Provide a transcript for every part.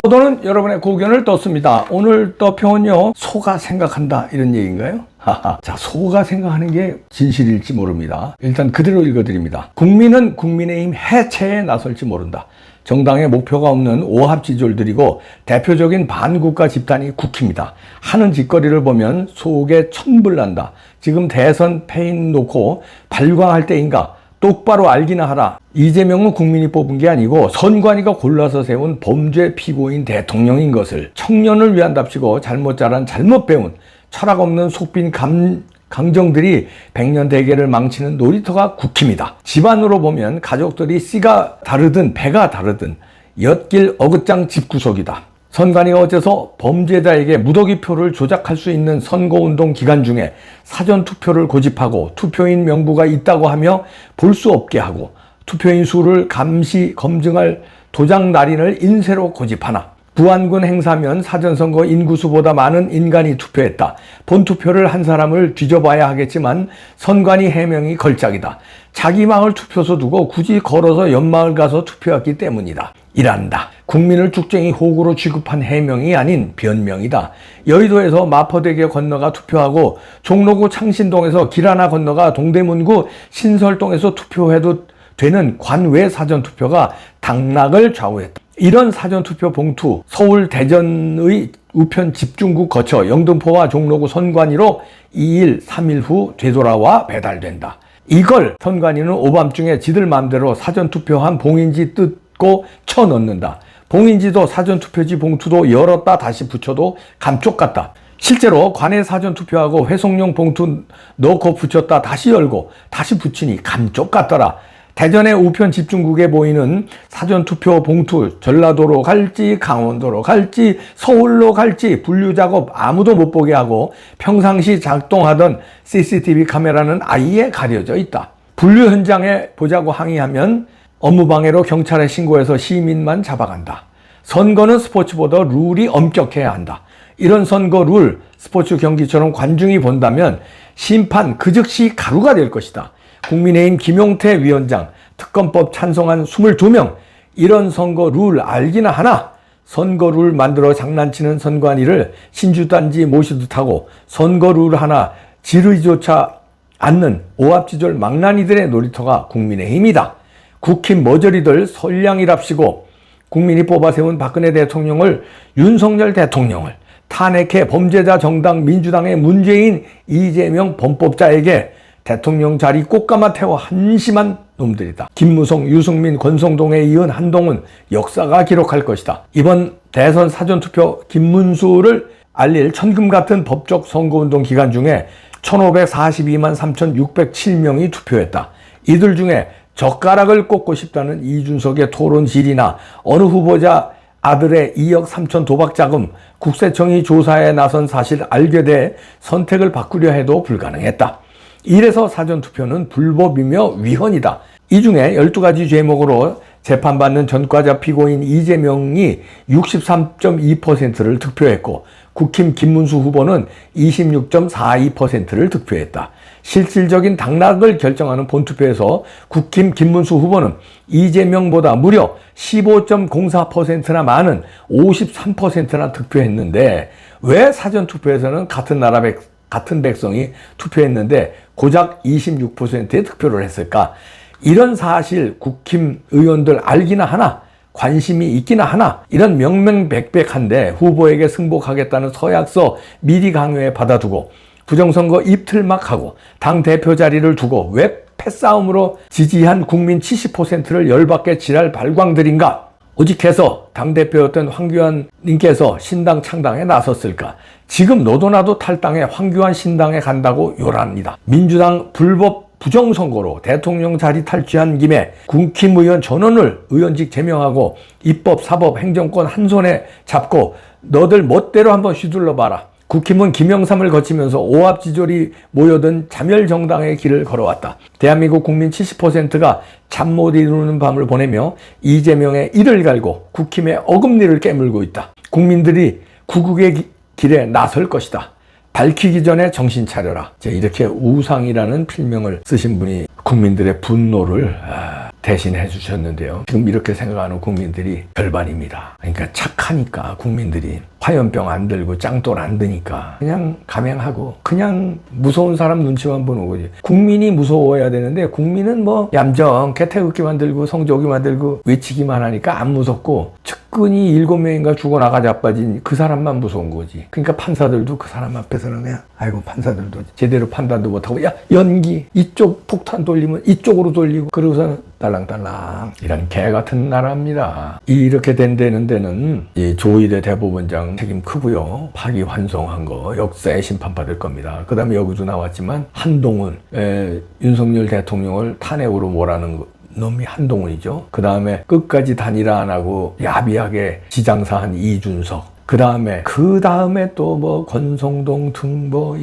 포도는 여러분의 고견을 떴습니다. 오늘 떠평은요, 소가 생각한다 이런 얘기인가요? 자, 소가 생각하는 게 진실일지 모릅니다. 일단 그대로 읽어드립니다. 국민은 국민의힘 해체에 나설지 모른다. 정당의 목표가 없는 오합지졸들이고 대표적인 반국가 집단이 국힘이다. 하는 짓거리를 보면 속에 천불난다. 지금 대선 패인 놓고 발광할 때인가? 똑바로 알기나 하라. 이재명은 국민이 뽑은 게 아니고 선관위가 골라서 세운 범죄 피고인 대통령인 것을 청년을 위한답시고 잘못 자란 잘못 배운 철학 없는 속빈 강정들이 백년 대계를 망치는 놀이터가 국힘이다. 집안으로 보면 가족들이 씨가 다르든 배가 다르든 엿길 어긋장 집구석이다. 선관위가 어째서 범죄자에게 무더기표를 조작할 수 있는 선거운동 기간 중에 사전투표를 고집하고 투표인 명부가 있다고 하며 볼 수 없게 하고 투표인 수를 감시 검증할 도장 날인을 인쇄로 고집하나. 부안군 행사면 사전선거 인구수보다 많은 인간이 투표했다. 본투표를 한 사람을 뒤져봐야 하겠지만 선관위 해명이 걸작이다. 자기 마을 투표소 두고 굳이 걸어서 옆마을 가서 투표했기 때문이다. 이란다. 국민을 쭉쟁이 호구로 취급한 해명이 아닌 변명이다. 여의도에서 마포대교 건너가 투표하고 종로구 창신동에서 길 하나 건너가 동대문구 신설동에서 투표해도 되는 관외 사전투표가 당락을 좌우했다. 이런 사전투표 봉투 서울 대전의 우편 집중국 거쳐 영등포와 종로구 선관위로 2일, 3일 후 되돌아와 배달된다. 이걸 선관위는 오밤중에 지들 맘대로 사전투표한 봉인지 뜯고 쳐넣는다. 봉인지도 사전투표지 봉투도 열었다 다시 붙여도 감쪽 같다. 실제로 관내 사전투표하고 회송용 봉투 넣고 붙였다 다시 열고 다시 붙이니 감쪽 같더라. 대전의 우편 집중국에 보이는 사전투표 봉투 전라도로 갈지 강원도로 갈지 서울로 갈지 분류작업 아무도 못 보게 하고 평상시 작동하던 CCTV 카메라는 아예 가려져 있다. 분류 현장에 보자고 항의하면 업무방해로 경찰에 신고해서 시민만 잡아간다. 선거는 스포츠보다 룰이 엄격해야 한다. 이런 선거 룰, 스포츠 경기처럼 관중이 본다면 심판 그 즉시 가루가 될 것이다. 국민의힘 김용태 위원장, 특검법 찬성한 22명, 이런 선거 룰 알기나 하나? 선거 룰 만들어 장난치는 선관위를 신주단지 모시듯 하고 선거 룰 하나 지르지조차 않는 오합지졸 망나니들의 놀이터가 국민의힘이다. 국힘 머저리들 선량이랍시고 국민이 뽑아세운 박근혜 대통령을, 윤석열 대통령을 탄핵해 범죄자 정당 민주당의 문재인, 이재명 범법자에게 대통령 자리 꽃가마 태워 한심한 놈들이다. 김무성, 유승민, 권성동에 이은 한동훈 역사가 기록할 것이다. 이번 대선 사전투표 김문수를 알릴 천금 같은 법적 선거운동 기간 중에 1542만 3607명이 투표했다. 이들 중에 젓가락을 꽂고 싶다는 이준석의 토론질이나 어느 후보자 아들의 2억 3천 도박 자금 국세청이 조사에 나선 사실 알게 돼 선택을 바꾸려 해도 불가능했다. 이래서 사전투표는 불법이며 위헌이다. 이 중에 12가지 죄목으로 재판받는 전과자 피고인 이재명이 63.2%를 득표했고 국힘 김문수 후보는 26.42%를 득표했다. 실질적인 당락을 결정하는 본투표에서 국힘 김문수 후보는 이재명보다 무려 15.04%나 많은 53%나 득표했는데 왜 사전투표에서는 같은 백성이 투표했는데 고작 26%의 득표를 했을까? 이런 사실 국힘 의원들 알기나 하나? 관심이 있기나 하나? 이런 명명백백한데 후보에게 승복하겠다는 서약서 미리 강요에 받아두고 부정선거 입틀막하고 당대표 자리를 두고 왜 패싸움으로 지지한 국민 70%를 열받게 지랄 발광들인가? 오직해서 당대표였던 황교안 님께서 신당 창당에 나섰을까? 지금 너도나도 탈당해 황교안 신당에 간다고 요란합니다. 민주당 불법 부정선거로 대통령 자리 탈취한 김에 국힘 의원 전원을 의원직 제명하고 입법, 사법, 행정권 한 손에 잡고 너들 멋대로 한번 휘둘러봐라. 국힘은 김영삼을 거치면서 오합지졸이 모여든 자멸정당의 길을 걸어왔다. 대한민국 국민 70%가 잠 못 이루는 밤을 보내며 이재명의 이를 갈고 국힘의 어금니를 깨물고 있다. 국민들이 구국의 길에 나설 것이다. 밝히기 전에 정신 차려라. 이렇게 우상이라는 필명을 쓰신 분이 국민들의 분노를 대신해 주셨는데요. 지금 이렇게 생각하는 국민들이 절반입니다. 그러니까 착하니까 국민들이 화염병 안 들고 짱돌 안 드니까 그냥 감행하고 그냥 무서운 사람 눈치만 보는 거지. 국민이 무서워야 되는데 국민은 뭐 얌전 개태극기만 들고 성조기만 들고 외치기만 하니까 안 무섭고 측근이 7명인가 죽어나가 자빠진 그 사람만 무서운 거지. 그러니까 판사들도 그 사람 앞에서는 그냥 아이고 판사들도 제대로 판단도 못하고 야 연기 이쪽 폭탄 돌리면 이쪽으로 돌리고 그러고서는 딸랑딸랑 이런 개 같은 나라입니다. 이렇게 된 데는 이 조희대 대법원장 책임 크고요. 파기환송한 거 역사에 심판받을 겁니다. 그 다음에 여기도 나왔지만 한동훈 윤석열 대통령을 탄핵으로 몰아는 거. 놈이 한동훈이죠. 그 다음에 끝까지 단일화 안 하고 야비하게 지장사한 이준석. 그 다음에 또 뭐 권성동 등 뭐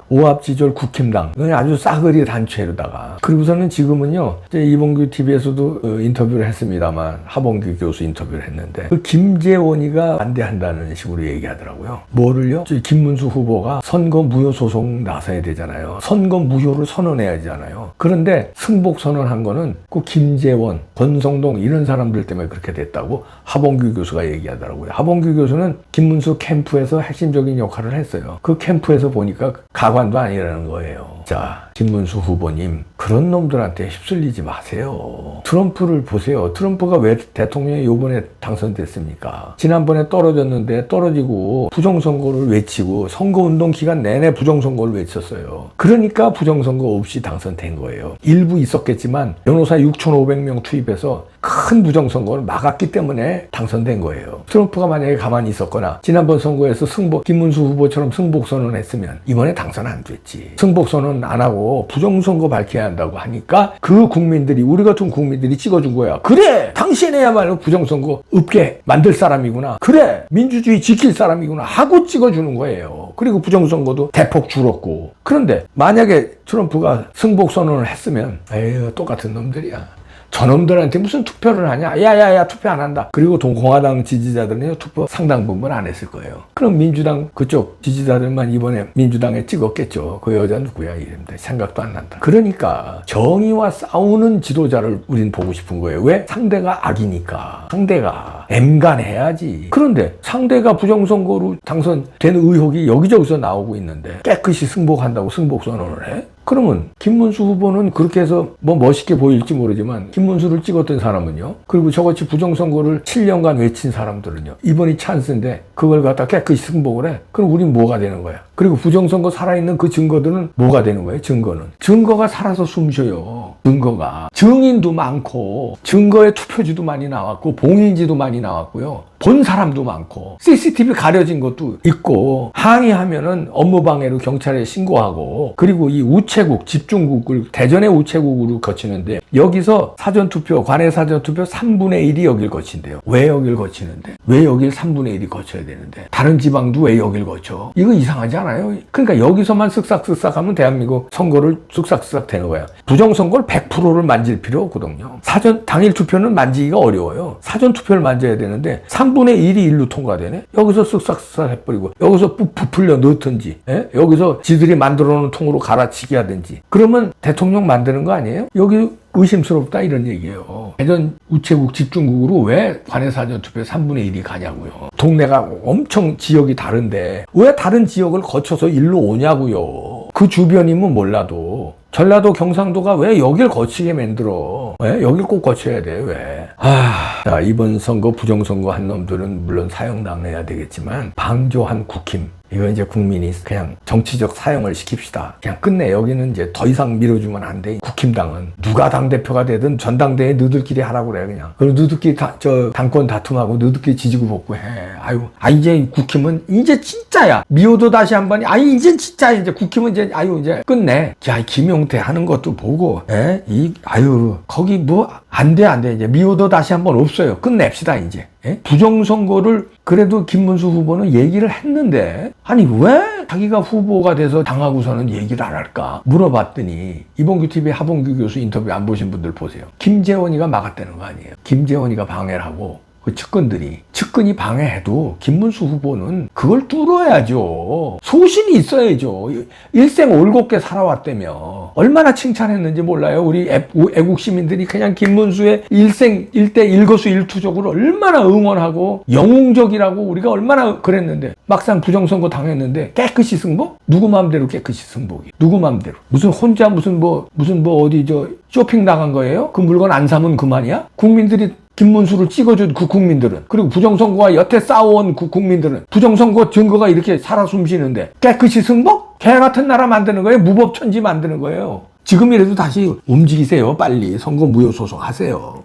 오합지졸 국힘당 아주 싸그리 단체로다가 그리고서는 지금은요 이제 이봉규 TV에서도 인터뷰를 했습니다만 하봉규 교수 인터뷰를 했는데 그 김재원이가 반대한다는 식으로 얘기하더라고요. 뭐를요? 김문수 후보가 선거 무효 소송 나서야 되잖아요. 선거 무효를 선언해야 하잖아요. 그런데 승복 선언한 거는 그 김재원, 권성동 이런 사람들 때문에 그렇게 됐다고 하봉규 교수가 얘기하더라고요. 하봉규 교수는 김문수 캠프에서 핵심적인 역할을 했어요. 그 캠프에서 보니까 가관도 아니라는 거예요. 자, 김문수 후보님 그런 놈들한테 휩쓸리지 마세요. 트럼프를 보세요. 트럼프가 왜 대통령이 이번에 당선됐습니까? 지난번에 떨어졌는데 떨어지고 부정선거를 외치고 선거운동 기간 내내 부정선거를 외쳤어요. 그러니까 부정선거 없이 당선된 거예요. 일부 있었겠지만 변호사 6,500명 투입해서 큰 부정선거를 막았기 때문에 당선된 거예요. 트럼프가 만약에 가만히 있었거나 지난번 선거에서 김문수 후보처럼 승복선언을 했으면 이번에 당선 안 됐지. 승복선언 안 하고 부정선거 밝혀야 한다고 하니까 그 국민들이 우리 같은 국민들이 찍어준 거야. 그래! 당신이야말로 부정선거 없게 만들 사람이구나. 그래! 민주주의 지킬 사람이구나 하고 찍어주는 거예요. 그리고 부정선거도 대폭 줄었고. 그런데 만약에 트럼프가 승복선언을 했으면 에휴 똑같은 놈들이야. 저놈들한테 무슨 투표를 하냐? 야야야 투표 안 한다. 그리고 공화당 지지자들은 투표 상당 부분 안 했을 거예요. 그럼 민주당 그쪽 지지자들만 이번에 민주당에 찍었겠죠. 그 여자 누구야 이랬는데 생각도 안 난다. 그러니까 정의와 싸우는 지도자를 우린 보고 싶은 거예요. 왜? 상대가 악이니까. 상대가 엠간해야지. 그런데 상대가 부정선거로 당선된 의혹이 여기저기서 나오고 있는데 깨끗이 승복한다고 승복선언을 해? 그러면 김문수 후보는 그렇게 해서 뭐 멋있게 보일지 모르지만 김문수를 찍었던 사람은요. 그리고 저같이 부정선거를 7년간 외친 사람들은요. 이번이 찬스인데 그걸 갖다 깨끗이 승복을 해. 그럼 우린 뭐가 되는 거야? 그리고 부정선거 살아있는 그 증거들은 뭐가 되는 거예요? 증거가 살아서 숨쉬어요. 증거가. 증인도 많고 증거에 투표지도 많이 나왔고 봉인지도 많이 나왔고요. 본 사람도 많고 CCTV 가려진 것도 있고 항의하면은 업무방해로 경찰에 신고하고 그리고 이 우체국 집중국을 대전의 우체국으로 거치는데 여기서 사전투표 관외 사전투표 3분의 1이 여길 거친대요. 왜 여길 거치는데? 왜 여길 3분의 1이 거쳐야 되는데? 다른 지방도 왜 여길 거쳐? 이거 이상하지 않아요? 그러니까 여기서만 쓱싹쓱싹 하면 대한민국 선거를 쓱싹쓱싹 되는 거야. 부정선거를 100%를 만질 필요 없거든요. 당일 투표는 만지기가 어려워요. 사전투표를 만져야 되는데 3분의 1이 일로 통과되네? 여기서 쓱싹쓱싹 해버리고 여기서 부풀려 넣든지 여기서 지들이 만들어 놓은 통으로 갈아치기 하든지 그러면 대통령 만드는 거 아니에요? 여기 의심스럽다 이런 얘기예요. 대전 우체국 집중국으로 왜 관외사전투표에 3분의 1이 가냐고요. 동네가 엄청 지역이 다른데 왜 다른 지역을 거쳐서 일로 오냐고요. 그 주변이면 몰라도 전라도 경상도가 왜 여길 거치게 만들어? 왜? 여길 꼭 거쳐야 돼, 왜? 자, 이번 선거 부정선거 한 놈들은 물론 사형당해야 되겠지만 방조한 국힘 이거 이제 국민이 그냥 정치적 사용을 시킵시다. 그냥 끝내. 여기는 이제 더 이상 밀어주면 안 돼. 국힘당은 누가 당대표가 되든 전당대회 너희들끼리 하라고 그래 그냥. 그리고 너희들끼리 당권 다툼하고 너희들끼리 지지고 볶고 해. 이제 국힘은 이제 진짜야. 미호도 다시 한 번이 이제 진짜 이제 국힘은 이제 이제 끝내. 야, 김용태 하는 것도 보고 거기 뭐 안 돼. 이제 미호도 다시 한 번 없어요. 끝냅시다 이제. 부정선거를 그래도 김문수 후보는 얘기를 했는데 왜 자기가 후보가 돼서 당하고서는 얘기를 안 할까 물어봤더니 이봉규 TV 하봉규 교수 인터뷰 안 보신 분들 보세요. 김재원이가 막았다는 거 아니에요. 김재원이가 방해를 하고 그 측근이 방해해도 김문수 후보는 그걸 뚫어야죠. 소신이 있어야죠. 일생 올곧게 살아왔다며. 얼마나 칭찬했는지 몰라요. 우리 애국 시민들이 그냥 김문수의 일대 일거수일투족으로 얼마나 응원하고 영웅적이라고 우리가 얼마나 그랬는데 막상 부정선거 당했는데 깨끗이 승복? 누구 마음대로 깨끗이 승복이? 누구 마음대로? 무슨 혼자 무슨 뭐 어디 쇼핑 나간 거예요? 그 물건 안 사면 그만이야? 국민들이 김문수를 찍어준 그 국민들은, 그리고 부정선거와 여태 싸워온 그 국민들은 부정선거 증거가 이렇게 살아 숨쉬는데 깨끗이 승복? 개 같은 나라 만드는 거예요? 무법천지 만드는 거예요. 지금이라도 다시 움직이세요. 빨리 선거 무효 소송하세요.